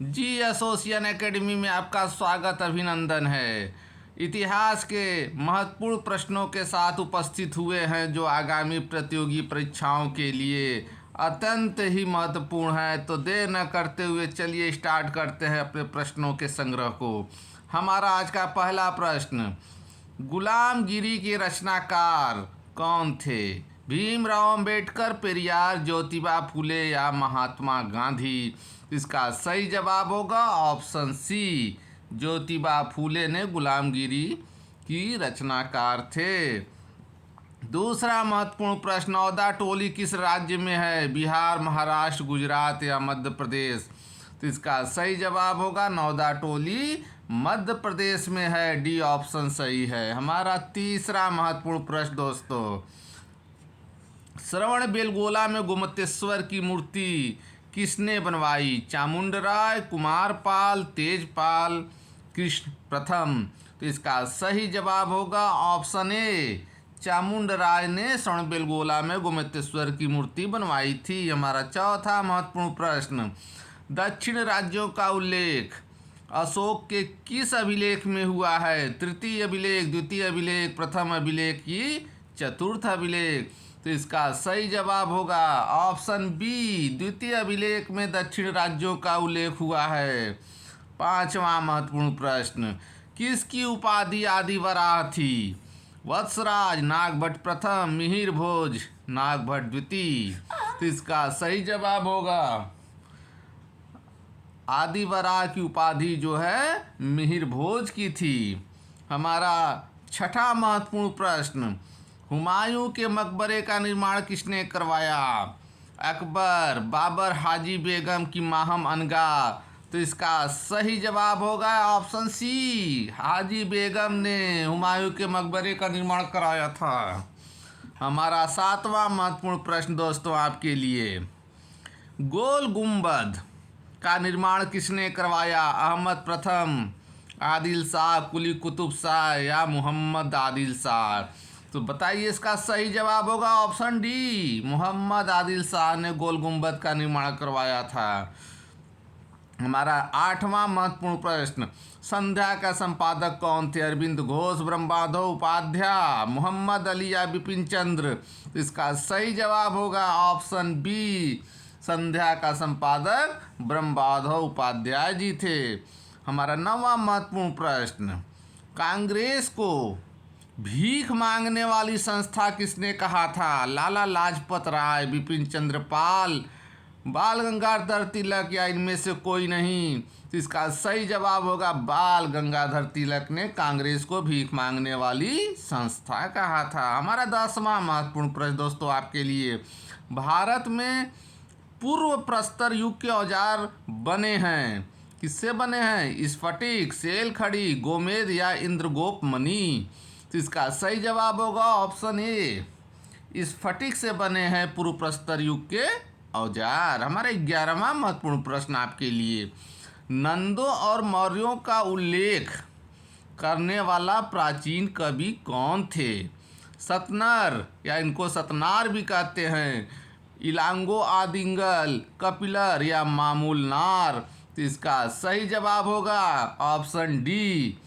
जी association academy में आपका स्वागत अभिनंदन है। इतिहास के महत्वपूर्ण प्रश्नों के साथ उपस्थित हुए हैं जो आगामी प्रतियोगी परीक्षाओं के लिए अत्यंत ही महत्वपूर्ण है। तो देर न करते हुए चलिए स्टार्ट करते हैं अपने प्रश्नों के संग्रह को। हमारा आज का पहला प्रश्न, गुलामगिरी के रचनाकार कौन थे? भीमराव अंबेडकर, पेरियार, ज्योतिबा फूले या महात्मा गांधी? इसका सही जवाब होगा ऑप्शन सी, ज्योतिबा फूले ने गुलामगिरी की रचनाकार थे। दूसरा महत्वपूर्ण प्रश्न, औदा टोली किस राज्य में है? बिहार, महाराष्ट्र, गुजरात या मध्य प्रदेश? तो इसका सही जवाब होगा नौदा टोली मध्य प्रदेश में है। डी ऑप्शन सही है। हमारा तीसरा महत्वपूर्ण प्रश्न दोस्तों, श्रवण बेलगोला में गोमतेश्वर की मूर्ति किसने बनवाई? चामुंडराय, कुमारपाल, तेजपाल, कृष्ण प्रथम? तो इसका सही जवाब होगा ऑप्शन ए, चामुंडराय ने श्रवण बेलगोला में गोमतेश्वर की मूर्ति बनवाई थी। हमारा चौथा महत्वपूर्ण प्रश्न, दक्षिण राज्यों का उल्लेख अशोक के किस अभिलेख में हुआ है? तृतीय अभिलेख, द्वितीय अभिलेख, प्रथम अभिलेख की चतुर्थ अभिलेख? तो इसका सही जवाब होगा ऑप्शन बी, द्वितीय अभिलेख में दक्षिण राज्यों का उल्लेख हुआ है। पांचवा महत्वपूर्ण प्रश्न, किसकी उपाधि आदिवराह थी? वत्सराज, नागभट्ट प्रथम, मिहिर भोज, नागभट्ट द्वितीय? तो इसका सही जवाब होगा आदिवराह की उपाधि जो है मिहिर भोज की थी। हमारा छठा महत्वपूर्ण प्रश्न, हुमायूं के मकबरे का निर्माण किसने करवाया? अकबर, बाबर, हाजी बेगम की माहम अनगा? तो इसका सही जवाब होगा ऑप्शन सी, हाजी बेगम ने हुमायूं के मकबरे का निर्माण कराया था। हमारा सातवां महत्वपूर्ण प्रश्न दोस्तों आपके लिए, गोल गुंबद का निर्माण किसने करवाया? अहमद प्रथम, आदिल शाह, कुली कुतुब शाह या मोहम्मद आदिल शाह? तो बताइए, इसका सही जवाब होगा ऑप्शन डी, मोहम्मद आदिल शाह ने गोल गुंबद का निर्माण करवाया था। हमारा आठवां महत्वपूर्ण प्रश्न, संध्या का संपादक कौन थे? अरविंद घोष, ब्रह्ममाधव उपाध्याय, मोहम्मद अली या बिपिन चंद्र? तो इसका सही जवाब होगा ऑप्शन बी, संध्या का संपादक ब्रह्ममाधव उपाध्याय जी थे। हमारा नौवां महत्वपूर्ण प्रश्न, कांग्रेस को भीख मांगने वाली संस्था किसने कहा था? लाला लाजपत राय, बिपिन चंद्र पाल, बाल गंगाधर तिलक या इनमें से कोई नहीं? तो इसका सही जवाब होगा बाल गंगाधर तिलक ने कांग्रेस को भीख मांगने वाली संस्था कहा था। हमारा 10वां महत्वपूर्ण प्रश्न दोस्तों आपके लिए, भारत में पूर्व प्रस्तर युग के औजार बने हैं, किससे बने हैं? स्फटिक, सेल खड़ी, गोमेद या इंद्रगोप मणि? तो इसका सही जवाब होगा ऑप्शन ए, स्फटिक से बने हैं पूर्व प्रस्तर युग के औजार। हमारा 11वां महत्वपूर्ण प्रश्न आपके लिए, नंदों और मौर्यों का उल्लेख करने वाला प्राचीन कवि कौन थे? सतनर या इनको सतनार भी कहते हैं, इलांगो आदिंगल, कपिलर या मामूलनार? तो इसका सही जवाब होगा ऑप्शन डी,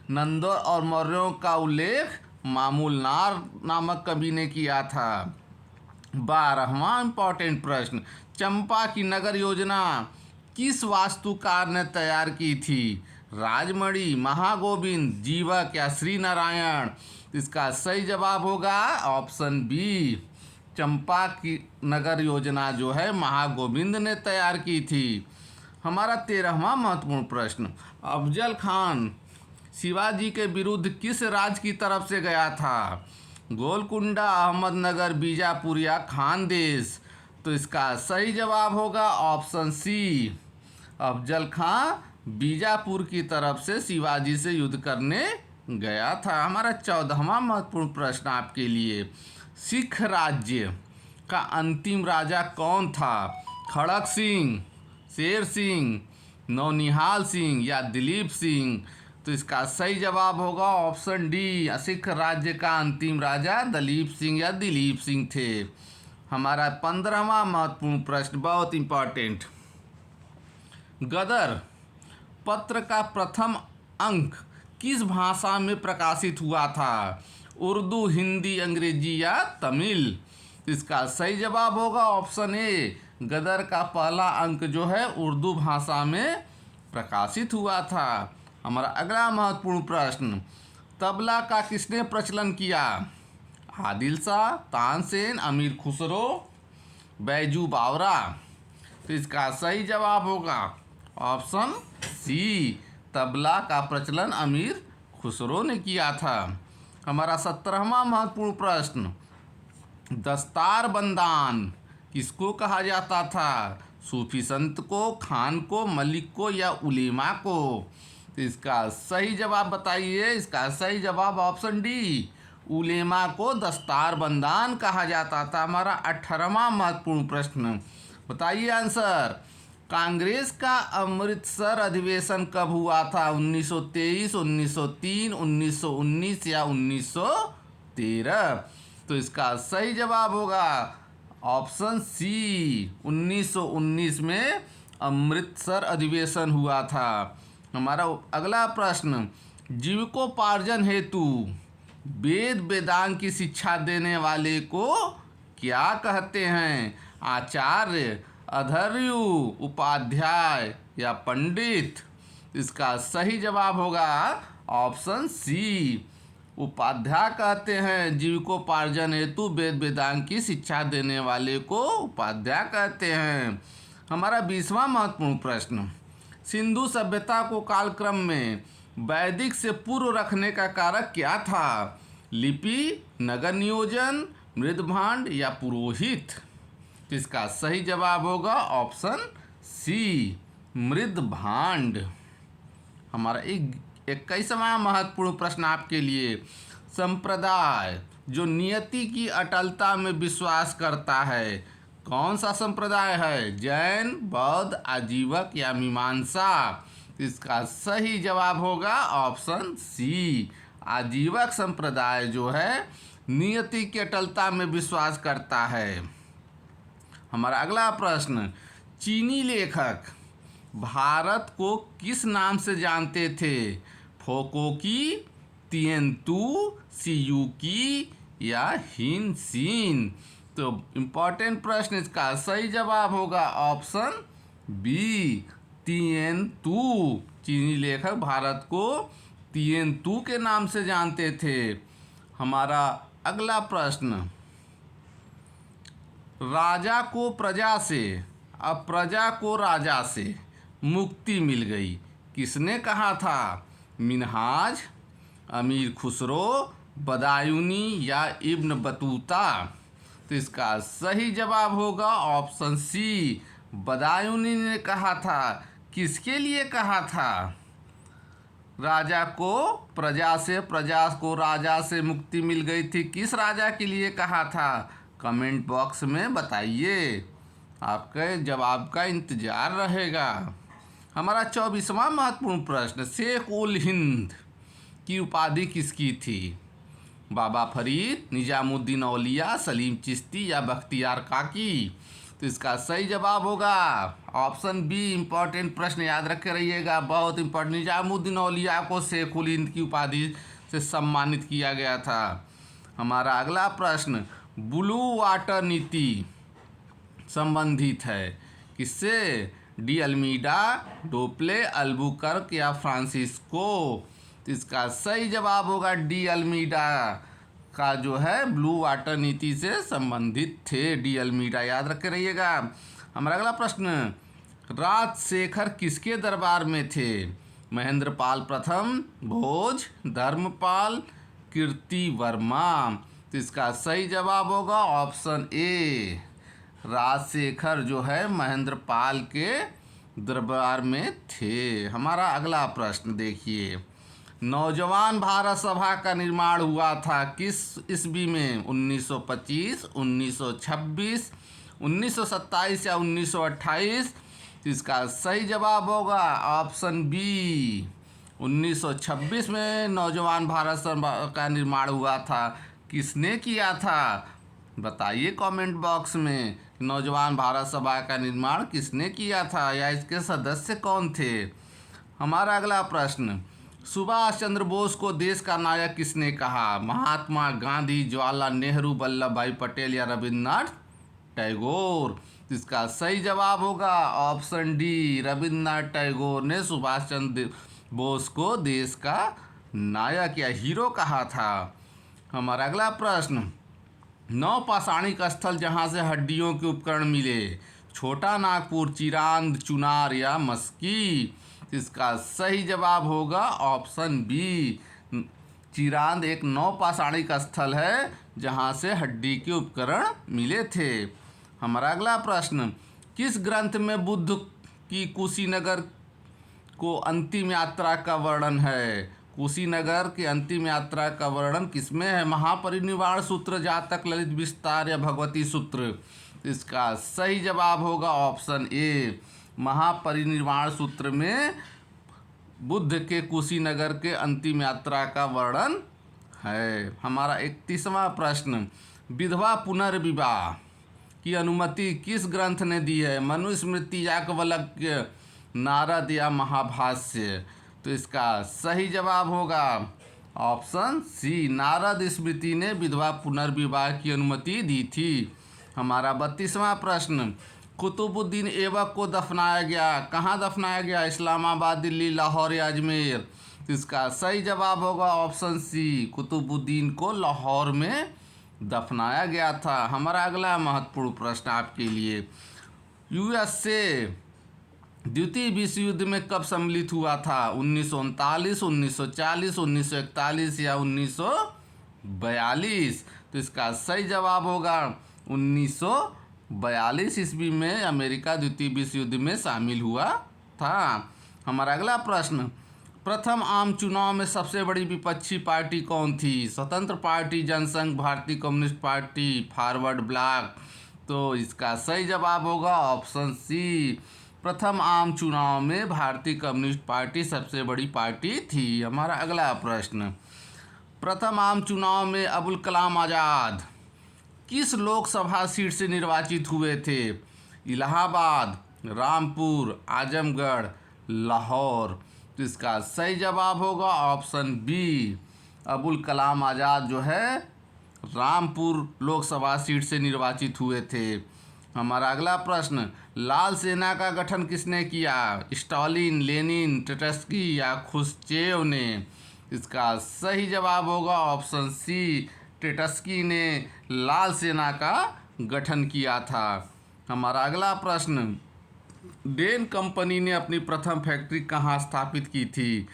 नंदों और मौर्यों का उल्लेख मामूलनार नामक कवि ने किया था। 12वां इंपॉर्टेंट प्रश्न, चंपा की नगर योजना किस वास्तुकार ने तैयार की थी? राजमणि, महागोविंद, जीवक या श्री नारायण? इसका सही जवाब होगा ऑप्शन बी, चंपा की नगर योजना जो है महागोविंद ने तैयार की थी। हमारा 13वां महत्वपूर्ण प्रश्न, अफजल खान शिवाजी के विरुद्ध किस राज्य की तरफ से गया था? गोलकुंडा, अहमदनगर, बीजापुर या खानदेश? तो इसका सही जवाब होगा ऑप्शन सी, अफजल खान बीजापुर की तरफ से शिवाजी से युद्ध करने गया था। हमारा 14वां महत्वपूर्ण प्रश्न आपके लिए, सिख राज्य का अंतिम राजा कौन था? खड़क सिंह, शेर सिंह, नौनिहाल सिंह या दिलीप सिंह? तो इसका सही जवाब होगा ऑप्शन डी, सिख राज्य का अंतिम राजा दलीप सिंह या दिलीप सिंह थे। हमारा 15वां महत्वपूर्ण प्रश्न बहुत इंपॉर्टेंट, गदर पत्र का प्रथम अंक किस भाषा में प्रकाशित हुआ था? उर्दू, हिंदी, अंग्रेजी या तमिल? इसका सही जवाब होगा ऑप्शन ए, गदर का पहला अंक जो है उर्दू भाषा में प्रकाशित हुआ था। हमारा अगला महत्वपूर्ण प्रश्न, तबला का किसने प्रचलन किया? आदिल शाह, तानसेन, अमीर खुसरो, बैजू बावरा? तो इसका सही जवाब होगा ऑप्शन सी, तबला का प्रचलन अमीर खुसरो ने किया था। हमारा 17वां महत्वपूर्ण प्रश्न, दस्तार बंदान किसको कहा जाता था? सूफी संत को, खान को, मलिक को या उलेमा को? तो इसका सही जवाब बताइए। इसका सही जवाब ऑप्शन डी, उलेमा को दस्तार बंदान कहा जाता था। हमारा 18वां महत्वपूर्ण प्रश्न, बताइए आंसर। कांग्रेस का अमृतसर अधिवेशन कब हुआ था? 1923, 1903, 1919 या 1913? तो इसका सही जवाब होगा ऑप्शन सी, 1919 में अमृतसर अधिवेशन हुआ था। हमारा अगला प्रश्न, जीविकोपार्जन हेतु वेद वेदांग की शिक्षा देने वाले को क्या कहते हैं? आचार्य, अधर्यु, उपाध्याय या पंडित? इसका सही जवाब होगा ऑप्शन सी, उपाध्याय कहते हैं। जीविकोपार्जन हेतु वेद वेदांग की शिक्षा देने वाले को उपाध्याय कहते हैं। हमारा 20वां महत्वपूर्ण प्रश्न, सिंधु सभ्यता को कालक्रम में वैदिक से पूर्व रखने का कारक क्या था? लिपि, नगर नियोजन, मृदभांड या पुरोहित? इसका सही जवाब होगा ऑप्शन सी, मृदभांड। हमारा 21वां महत्वपूर्ण प्रश्न आपके लिए, संप्रदाय जो नियति की अटलता में विश्वास करता है, कौन सा संप्रदाय है? जैन, बौद्ध, आजीवक या मीमांसा? इसका सही जवाब होगा ऑप्शन सी, आजीवक संप्रदाय जो है नियति की अटलता में विश्वास करता है। हमारा अगला प्रश्न, चीनी लेखक भारत को किस नाम से जानते थे? फोकोकी, तिएन्तु, सियुकी या हिनसिन? तो इम्पोर्टेंट प्रश्न, इसका सही जवाब होगा ऑप्शन बी, तिएन्तु। चीनी लेखक भारत को तिएन्तु के नाम से जानते थे। हमारा अगला प्रश्न, राजा को प्रजा से, अब प्रजा को राजा से मुक्ति मिल गई, किसने कहा था? मिनहाज, अमीर खुसरो, बदायूनी या इब्न बतूता? तो इसका सही जवाब होगा ऑप्शन सी, बदायूनी ने कहा था। किसके लिए कहा था? राजा को प्रजा से, प्रजा को राजा से मुक्ति मिल गई थी, किस राजा के लिए कहा था? कमेंट बॉक्स में बताइए, आपके जवाब का इंतजार रहेगा। हमारा 24वां महत्वपूर्ण प्रश्न, शेख उल हिंद की उपाधि किसकी थी? बाबा फरीद, निजामुद्दीन औलिया, सलीम चिश्ती या बख्तियार काकी? तो इसका सही जवाब होगा ऑप्शन बी, इम्पोर्टेंट प्रश्न याद रखे रहिएगा, बहुत इम्पोर्टेंट। निजामुद्दीन औलिया को शेख उल हिंद की उपाधि से सम्मानित किया गया था। हमारा अगला प्रश्न, ब्लू वाटर नीति संबंधित है किससे? डी अल्मीडा, डोप्ले, अल्बुकर्क या फ्रांसिस्को? तो इसका सही जवाब होगा डी अल्मीडा का जो है ब्लू वाटर नीति से संबंधित थे। डी अल्मीडा याद रखे रहिएगा। हमारा अगला प्रश्न, राजशेखर किसके दरबार में थे? महेंद्रपाल प्रथम, भोज, धर्मपाल, कीर्तिवर्मा? तो इसका सही जवाब होगा ऑप्शन ए, राजशेखर जो है महेंद्रपाल के दरबार में थे। हमारा अगला प्रश्न देखिए, नौजवान भारत सभा का निर्माण हुआ था किस ईस्वी में? 1925, 1926, 1927 या 1928? इसका सही जवाब होगा ऑप्शन बी, 1926 में नौजवान भारत सभा का निर्माण हुआ था। किसने किया था? बताइए कमेंट बॉक्स में। नौजवान भारत सभा का निर्माण किसने किया था या इसके सदस्य कौन थे। हमारा अगला प्रश्न, सुभाष चंद्र बोस को देश का नायक किसने कहा। महात्मा गांधी, जवाहरलाल नेहरू, वल्लभ भाई पटेल या रविन्द्रनाथ टैगोर। इसका सही जवाब होगा ऑप्शन डी, रविन्द्रनाथ टैगोर ने सुभाष चंद्र बोस को देश का नायक या हीरो कहा था। हमारा अगला प्रश्न, नौ पाषाणिक स्थल जहां से हड्डियों के उपकरण मिले। छोटा नागपुर, चिरांद, चुनार या मस्की। इसका सही जवाब होगा ऑप्शन बी, चिरांद एक नौ पाषाणिक स्थल है जहां से हड्डी के उपकरण मिले थे। हमारा अगला प्रश्न, किस ग्रंथ में बुद्ध की कुशीनगर को अंतिम यात्रा का वर्णन है। कुशीनगर की अंतिम यात्रा का वर्णन किसमें है। महापरिनिर्वाण सूत्र, जातक, ललित विस्तार या भगवती सूत्र। इसका सही जवाब होगा ऑप्शन ए, महापरिनिर्वाण सूत्र में बुद्ध के कुशीनगर के अंतिम यात्रा का वर्णन है। हमारा 31वां प्रश्न, विधवा पुनर्विवाह की अनुमति किस ग्रंथ ने दी है। मनुस्मृति, याज्ञवल्क्य, नारद या महाभाष्य। तो इसका सही जवाब होगा ऑप्शन सी, नारद स्मृति ने विधवा पुनर्विवाह की अनुमति दी थी। हमारा 32वां प्रश्न, कुतुबुद्दीन ऐबक को दफनाया गया कहाँ दफनाया गया। इस्लामाबाद, दिल्ली, लाहौर या अजमेर। इसका सही जवाब होगा ऑप्शन सी, कुतुबुद्दीन को लाहौर में दफनाया गया था। हमारा अगला महत्वपूर्ण प्रश्न आपके लिए, यूएस से द्वितीय विश्व युद्ध में कब सम्मिलित हुआ था। 1939, 1940, 1941 या 1942। तो इसका सही जवाब होगा 1942 ईस्वी में अमेरिका द्वितीय विश्व युद्ध में शामिल हुआ था। हमारा अगला प्रश्न, प्रथम आम चुनाव में सबसे बड़ी विपक्षी पार्टी कौन थी। स्वतंत्र पार्टी, जनसंघ, भारतीय कम्युनिस्ट पार्टी, फॉरवर्ड ब्लॉक। तो इसका सही जवाब होगा ऑप्शन सी, प्रथम आम चुनाव में भारतीय कम्युनिस्ट पार्टी सबसे बड़ी पार्टी थी। हमारा अगला प्रश्न, प्रथम आम चुनाव में अबुल कलाम आज़ाद किस लोकसभा सीट से निर्वाचित हुए थे। इलाहाबाद, रामपुर, आजमगढ़, लाहौर। तो इसका सही जवाब होगा ऑप्शन बी, अबुल कलाम आज़ाद जो है रामपुर लोकसभा सीट से निर्वाचित हुए थे। हमारा अगला प्रश्न, लाल सेना का गठन किसने किया। स्टालिन, लेनिन, ट्रोत्स्की या खुश्चेव ने। इसका सही जवाब होगा ऑप्शन सी, ट्रोत्स्की ने लाल सेना का गठन किया था। हमारा अगला प्रश्न, डेन कंपनी ने अपनी प्रथम फैक्ट्री कहाँ स्थापित की थी।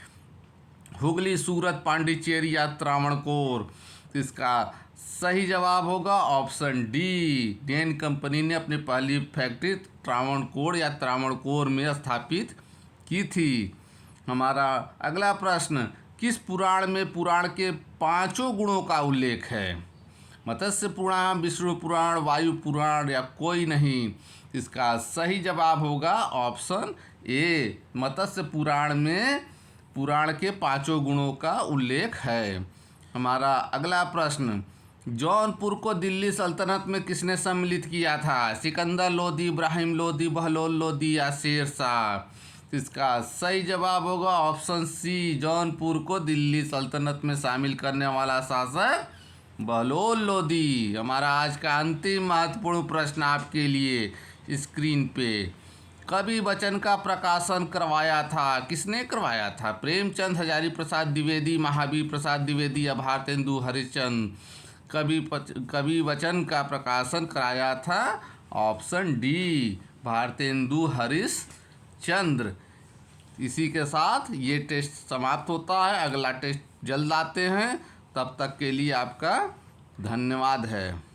हुगली, सूरत, पांडिचेरी या त्रावणकोर। इसका सही जवाब होगा ऑप्शन डी, डेन कंपनी ने अपनी पहली फैक्ट्री त्रावणकोर या त्रावणकोर में स्थापित की थी। हमारा अगला प्रश्न, किस पुराण में पुराण के 5 गुणों का उल्लेख है। मत्स्य पुराण, विष्णु पुराण, वायु पुराण या कोई नहीं। इसका सही जवाब होगा ऑप्शन ए, मत्स्य पुराण में पुराण के 5 गुणों का उल्लेख है। हमारा अगला प्रश्न, जौनपुर को दिल्ली सल्तनत में किसने सम्मिलित किया था। सिकंदर लोदी, इब्राहिम लोदी, बहलोल लोदी या शेर शाह। इसका सही जवाब होगा ऑप्शन सी, जौनपुर को दिल्ली सल्तनत में शामिल करने वाला शासक बहलोल लोदी। हमारा आज का अंतिम महत्वपूर्ण प्रश्न आपके लिए स्क्रीन पे, कवि वचन का प्रकाशन करवाया था किसने करवाया था। प्रेमचंद, हजारी प्रसाद द्विवेदी, महावीर प्रसाद द्विवेदी या भारतेंदु हरिश्चंद्र। कवि वचन का प्रकाशन कराया था ऑप्शन डी, भारतेंदु हरिश्चंद्र। इसी के साथ ये टेस्ट समाप्त होता है। अगला टेस्ट जल्द आते हैं, तब तक के लिए आपका धन्यवाद है।